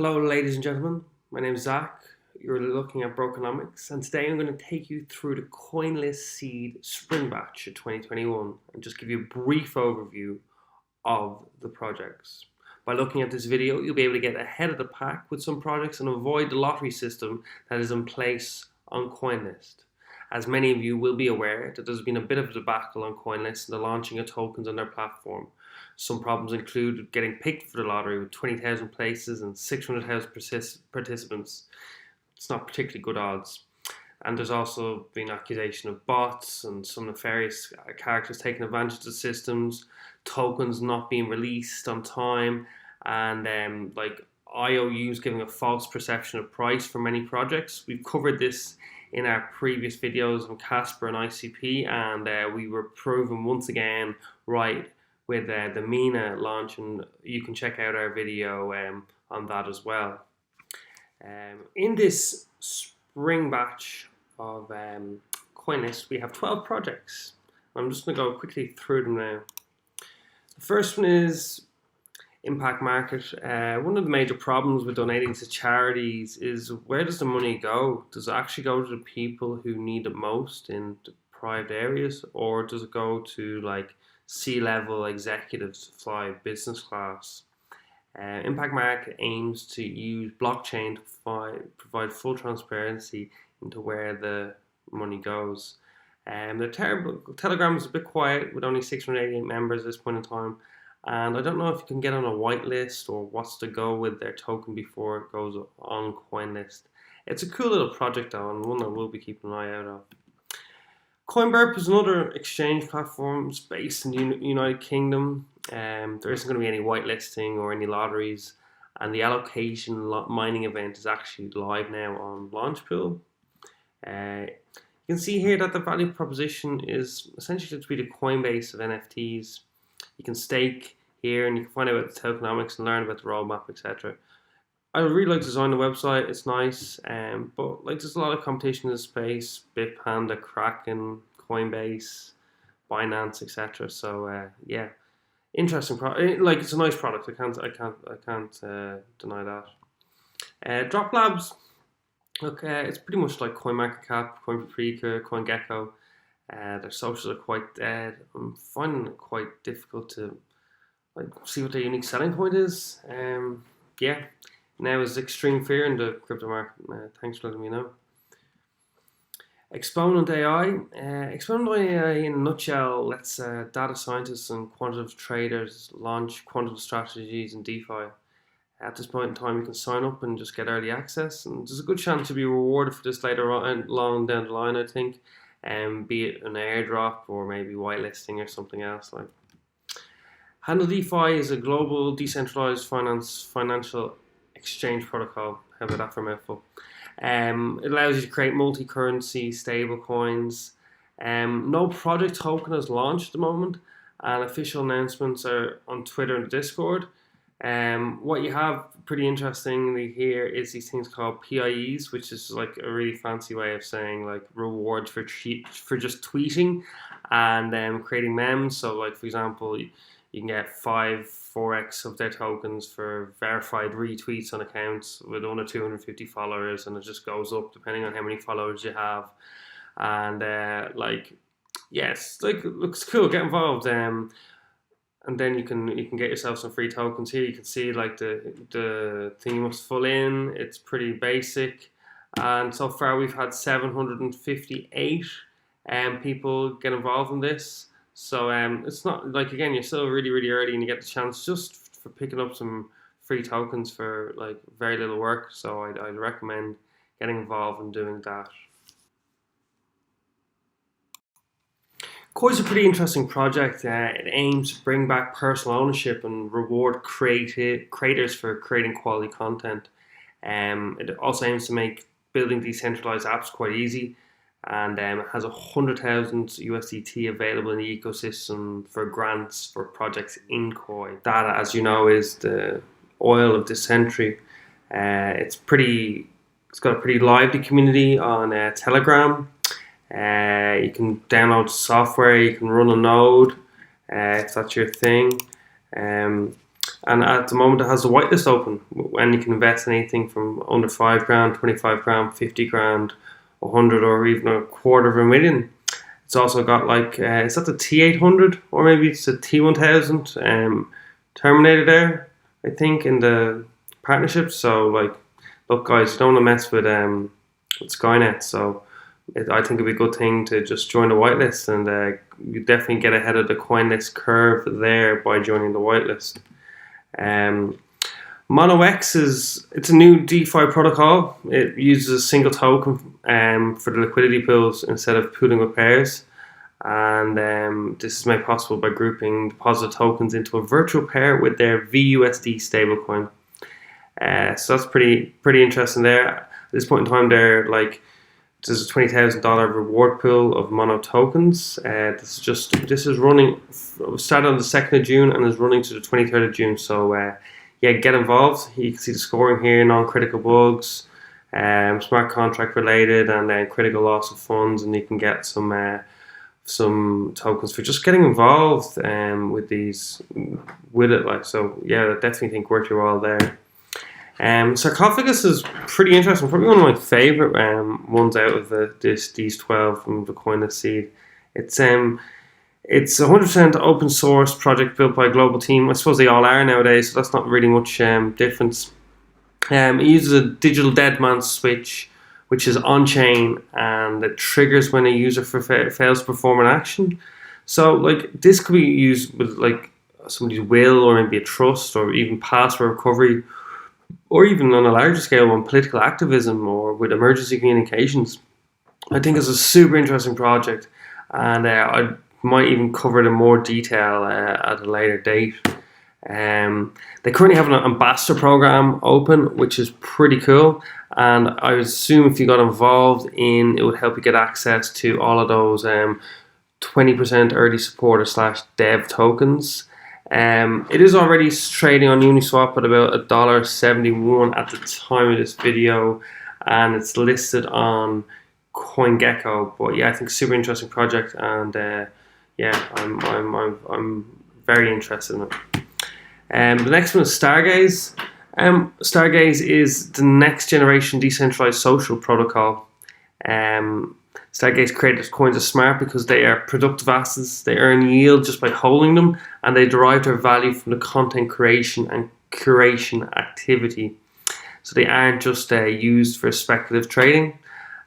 Hello ladies and gentlemen, my name is Zach. You're looking at Brokenomics, and today I'm going to take you through the CoinList seed spring batch of 2021 and just give you a brief overview of the projects. By looking at this video, you'll be able to get ahead of the pack with some projects and avoid the lottery system that is in place on CoinList. As many of you will be aware that there's been a bit of a debacle on CoinList and the launching of tokens on their platform. Some problems include getting picked for the lottery with 20,000 places and 600,000 participants. It's not particularly good odds. And there's also been accusation of bots and some nefarious characters taking advantage of the systems, tokens not being released on time, and like IOUs giving a false perception of price for many projects. We've covered this in our previous videos on Casper and ICP, and we were proven once again right with the MENA launch, and you can check out our video on that as well. In this spring batch of CoinList, we have 12 projects. I'm just going to go quickly through them now. The first one is Impact Market. One of the major problems with donating to charities is, where does the money go? Does it actually go to the people who need it most in deprived areas, or does it go to like C-level executives to fly business class? Impact Market aims to use blockchain to provide full transparency into where the money goes. The Telegram is a bit quiet with only 688 members at this point in time, and I don't know if you can get on a whitelist or what's to go with their token before it goes on CoinList. It's a cool little project though, and one that we'll be keeping an eye out of. Coinburp is another exchange platform based in the United Kingdom. There isn't going to be any whitelisting or any lotteries, and the allocation mining event is actually live now on Launchpool. You can see here that the value proposition is essentially to be the Coinbase of NFTs. You can stake here, and you can find out about the tokenomics and learn about the roadmap, etc. I really like the design of the website. It's nice, but like there's a lot of competition in the space: Bitpanda, Kraken, Coinbase, Binance, etc. So yeah, interesting product. Like, it's a nice product. I can't deny that. Dropstab. Look, it's pretty much like CoinMarketCap, CoinPaprika, CoinGecko. Their socials are quite dead. I'm finding it quite difficult to see what their unique selling point is. Yeah. Now is extreme fear in the crypto market. Thanks for letting me know. Exponent.ai. Exponent.ai, in a nutshell, lets data scientists and quantitative traders launch quantitative strategies in DeFi. At this point in time, you can sign up and just get early access, and there's a good chance to be rewarded for this later on, long down the line, I think. Be it an airdrop or maybe whitelisting or something else. Like, Handle.fi is a global decentralized financial exchange protocol. How about that for a mouthful? It allows you to create multi-currency stable coins. No project token has launched at the moment, and official announcements are on Twitter and Discord. What you have pretty interestingly here is these things called PIEs, which is like a really fancy way of saying like rewards for just tweeting and creating memes. So like, for example, you can get 4x of their tokens for verified retweets on accounts with under 250 followers, and it just goes up depending on how many followers you have. And like, yes, like, it looks cool. Get involved. And then you can get yourself some free tokens here. You can see like the thing you must fill in. It's pretty basic, and so far we've had 758 people get involved in this. So it's not like, again, you're still really early, and you get the chance just for picking up some free tokens for like very little work. So I'd recommend getting involved and doing that. Koi is a pretty interesting project. It aims to bring back personal ownership and reward creators for creating quality content. It also aims to make building decentralized apps quite easy, and it has 100,000 USDT available in the ecosystem for grants for projects in Koi. Data, as you know, is the oil of this century. It's got a pretty lively community on Telegram. You can download software, you can run a node if that's your thing. And And at the moment, it has the whitelist open, and you can invest in anything from under £5,000, 25 grand, 50 grand, 100, or even $250,000. It's also got is that the T800, or maybe it's the T1000 Terminator there, I think, in the partnership. So look guys, you don't want to mess with Skynet. So I think it'd be a good thing to just join the whitelist, and you definitely get ahead of the CoinList curve there by joining the whitelist. MonoX it's a new DeFi protocol. It uses a single token for the liquidity pools instead of pooling with pairs, and this is made possible by grouping deposit tokens into a virtual pair with their VUSD stablecoin. So that's pretty interesting there. At this point in time, there's a $20,000 reward pool of Mono tokens. This is running, started on the 2nd of June and is running to the 23rd of June. So yeah, get involved. You can see the scoring here: non-critical bugs, smart contract related, and then critical loss of funds. And you can get some tokens for just getting involved with it. So yeah, I definitely think worth your while there. Sarcophagus is pretty interesting. Probably one of my favorite ones out of these 12 from the CoinList seed. It's 100% open source project built by a global team. I suppose they all are nowadays, so that's not really much difference. It uses a digital dead man switch, which is on chain, and it triggers when a user fails to perform an action. So this could be used with somebody's will, or maybe a trust, or even password recovery, or even on a larger scale on political activism or with emergency communications. I think it's a super interesting project, and I might even cover it in more detail at a later date. They currently have an ambassador program open, which is pretty cool, and I would assume if you got involved it would help you get access to all of those 20% early supporter / dev tokens. It is already trading on Uniswap at about $1.71 at the time of this video, and it's listed on CoinGecko. But yeah, I think super interesting project, and yeah, I'm very interested in it. The next one is Stargaze. Stargaze is the next generation decentralized social protocol. Stargaze creators coins are smart because they are productive assets. They earn yield just by holding them, and they derive their value from the content creation and curation activity. So they aren't just used for speculative trading.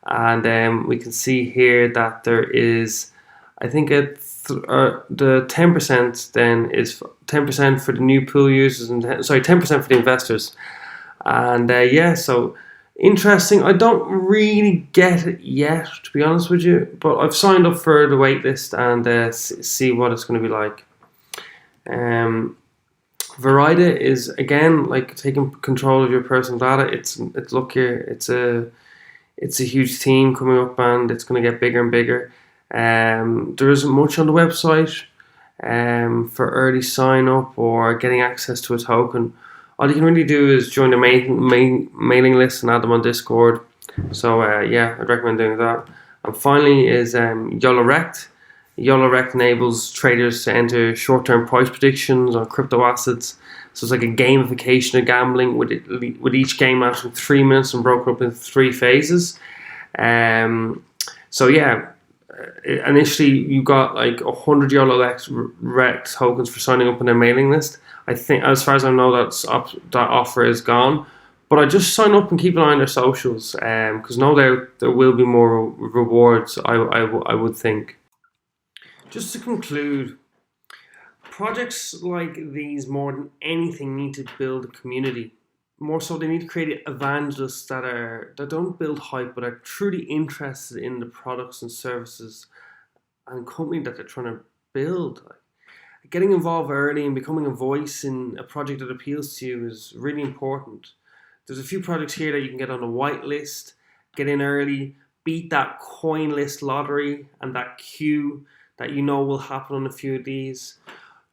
And we can see here that there is, I think, the 10% then is 10% for the new pool users, and 10% for the investors. And yeah, so interesting. I don't really get it yet, to be honest with you, but I've signed up for the waitlist and see what it's going to be like. Verida is again taking control of your personal data. It's a huge team coming up, and it's going to get bigger and bigger. There isn't much on the website for early sign up or getting access to a token. All you can really do is join the mailing list and add them on Discord. So yeah, I'd recommend doing that. And finally is Yolorekt. Yolorekt enables traders to enter short-term price predictions on crypto assets. So it's like a gamification of gambling, with each game lasting 3 minutes and broken up into 3 phases. So yeah, initially you got 100 Yolorekt tokens for signing up on their mailing list. I think, as far as I know, that offer is gone. But I just sign up and keep an eye on their socials, because no doubt there will be more rewards, I would think. Just to conclude, projects like these, more than anything, need to build a community. More so, they need to create evangelists that don't build hype, but are truly interested in the products and services and company that they're trying to build. Getting involved early and becoming a voice in a project that appeals to you is really important. There's a few projects here that you can get on the whitelist, get in early, beat that CoinList lottery and that queue that you know will happen on a few of these.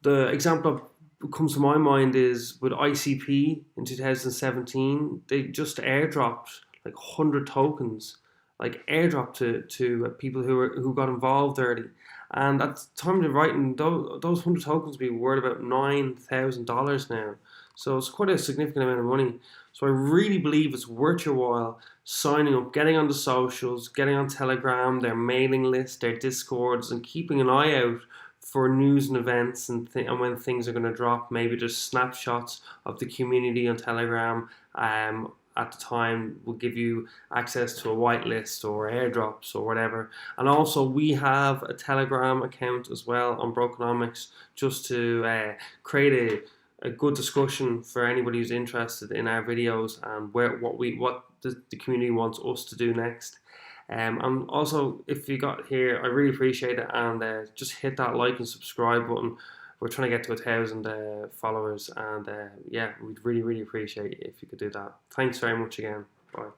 The example that comes to my mind is with ICP in 2017. They just airdropped 100 tokens, airdropped to people who got involved early. And at the time of writing, those 100 tokens will be worth about $9,000 now. So it's quite a significant amount of money. So I really believe it's worth your while signing up, getting on the socials, getting on Telegram, their mailing list, their Discords, and keeping an eye out for news and events and when things are going to drop. Maybe just snapshots of the community on Telegram. At the time will give you access to a whitelist or airdrops or whatever. And also we have a Telegram account as well on Brokenomics, just to create a good discussion for anybody who's interested in our videos and what the community wants us to do next. And also, if you got here, I really appreciate it, and just hit that like and subscribe button. We're trying to get to 1,000 followers, and yeah, we'd really appreciate it if you could do that. Thanks very much again. Bye.